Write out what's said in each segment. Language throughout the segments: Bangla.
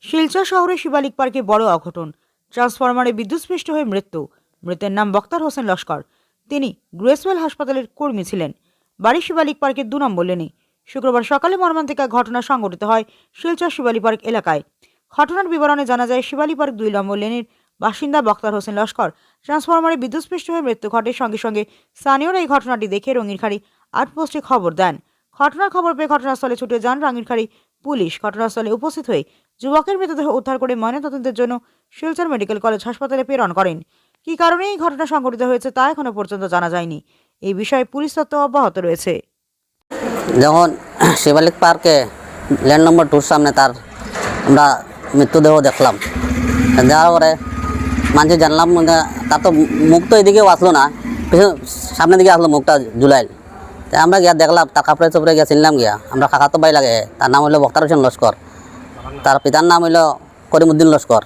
শিলচর শহরের শিবালিক পার্কে বড় অঘটন। ট্রান্সফরমারে বিদ্যুৎস্পৃষ্ট হয়ে মৃত্যু। মৃতের নাম বক্তার হোসেন লস্কর। তিনি গ্রেসওয়েল হাসপাতালের কর্মী ছিলেন। বাড়ি শিবালিক পার্কের 2 নম্বর লেনে। শুক্রবার সকালে মর্মান্তিক এক ঘটনা সংঘটিত হয় শিলচর শিবালী পার্ক এলাকায়। ঘটনার বিবরণে জানা যায়, শিবালী পার্ক 2 নম্বর লেনের বাসিন্দা বক্তার হোসেন লস্কর ট্রান্সফরমারে বিদ্যুৎস্পৃষ্ট হয়ে মৃত্যু ঘটে। সঙ্গে সঙ্গে স্থানীয়রা এই ঘটনাটি দেখে রঙিরখাড়ি আউটপোস্টে খবর দেন। ঘটনার খবর পেয়ে ঘটনাস্থলে ছুটে যান রঙিরখাড়ি পুলিশ। ঘটনাস্থলে উপস্থিত হয়ে যুবকের মৃতদেহ উদ্ধার করে ময়নাতদন্তের জন্য শিলচর মেডিকেল কলেজ হাসপাতালে প্রেরণ করেন। কী কারণে এই ঘটনা সংঘটিত হয়েছে তা এখনো পর্যন্ত জানা যায়নি। এই বিষয়ে পুলিশ তত্ত্ব অব্যাহত রয়েছে। যখন শিবালিক পার্কে ল্যান্ড নম্বর 2 সামনে তার আমরা মৃত্যুদেহ দেখলাম, দেওয়ার পরে মানুষ জানলাম তার তো মুখ তো এদিকেও আসলো না, সামনের দিকে আসলো, মুখটা জুলাইল। তাই আমরা গিয়া দেখলাম, তার কাপড়ে চোপড়ে গিয়া চিনলাম গিয়া। আমরা কাকা তো বাই লাগে, তার নাম হইল বক্তার হোসেন লস্কর, তার পিতার নাম হইল করিমউদ্দিন লস্কর,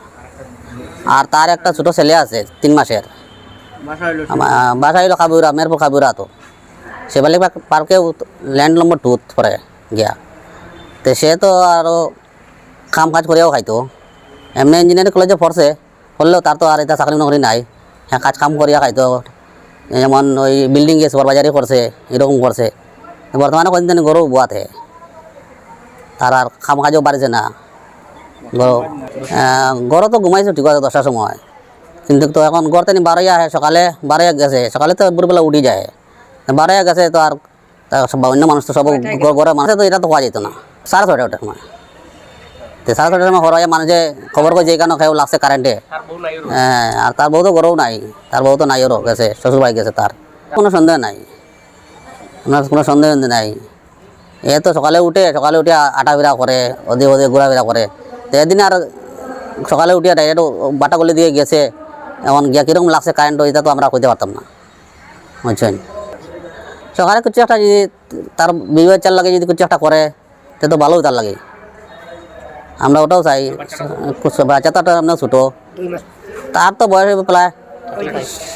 আর তার একটা ছোটো ছেলে আছে 3 মাসের। বাসা হইল কাবুরা, মেরপুর কাবুরা। তো শিবালিক পার্কে ল্যান্ড নম্বর 2 পরে গিয়া, তো সে তো আরও কাম কাজ করিয়াও খাইতো। এমনি ইঞ্জিনিয়ারিং কলেজে পড়ছে, করলেও তার তো আর এটা চাকরি নকরি নাই। হ্যাঁ, কাজ কাম করিয়া খাইতো, যেমন ওই বিল্ডিংয়ে সুপারভাইজারি করছে, এরকম করছে। বর্তমানে কদিন গরু বুয়াতে, তার আর কাম কাজও বাড়িছে না। গরু তো ঘুমাইছো ঠিক আছে 10টার সময়, কিন্তু তো এখন গড় তিনি 12 আহে, সকালে 12 গেছে। সকালে তো ভোরবেলা উঠি যায়, 12 গেছে। তো আর অন্য মানুষ তো সব ঘরের মানুষ তো এটা তো পাওয়া যেত না। 6:30 ওটার সময়, তো 6:30 সময় ঘরে মানুষে খবর করে যে কেন খেয়ে লাগছে কারেন্টে। হ্যাঁ, আর তার বউ তো গরু নাই, তার বউ তো নাই, ওরও গেছে, শ্বশুর বাড়ি গেছে। তার কোনো সন্দেহ নাই, আপনার কোনো সন্দেহ নাই। এ তো সকালে উঠে আটা বিড়া করে, ওদিকে ঘোরাফেরা করে। তো এদিন আর সকালে উঠিয়া ডাইরেক্ট বাটা গলি দিয়ে গেছে। এখন গিয়া কীরকম লাগছে কারেন্ট, এটা তো আমরা কইতে পারতাম না, বুঝছেন। সকালে কিছু একটা যদি তার বিবাহ চাল লাগে, যদি কিছু একটা করে, সে তো ভালোই তার লাগে। আমরা ওটাও চাই। বাচ্চাটা আপনার ছোটো, তার তো বয়স হইব প্রায়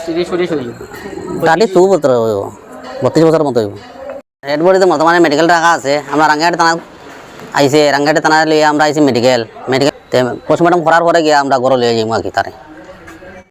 32 বছর হইব, 32 বছর মতো হইব। রেড বডিতে বর্তমানে মেডিকেল রাখা আছে। আমরা রাঙ্গাহাটি থানা আইসে, রাঙ্গাহাটি থানা লিয়ে আমরা আইসি মেডিকেল। পোস্টমর্টম করার পরে গিয়ে আমরা ঘরে লিয়ে যাইব আর কি তারে।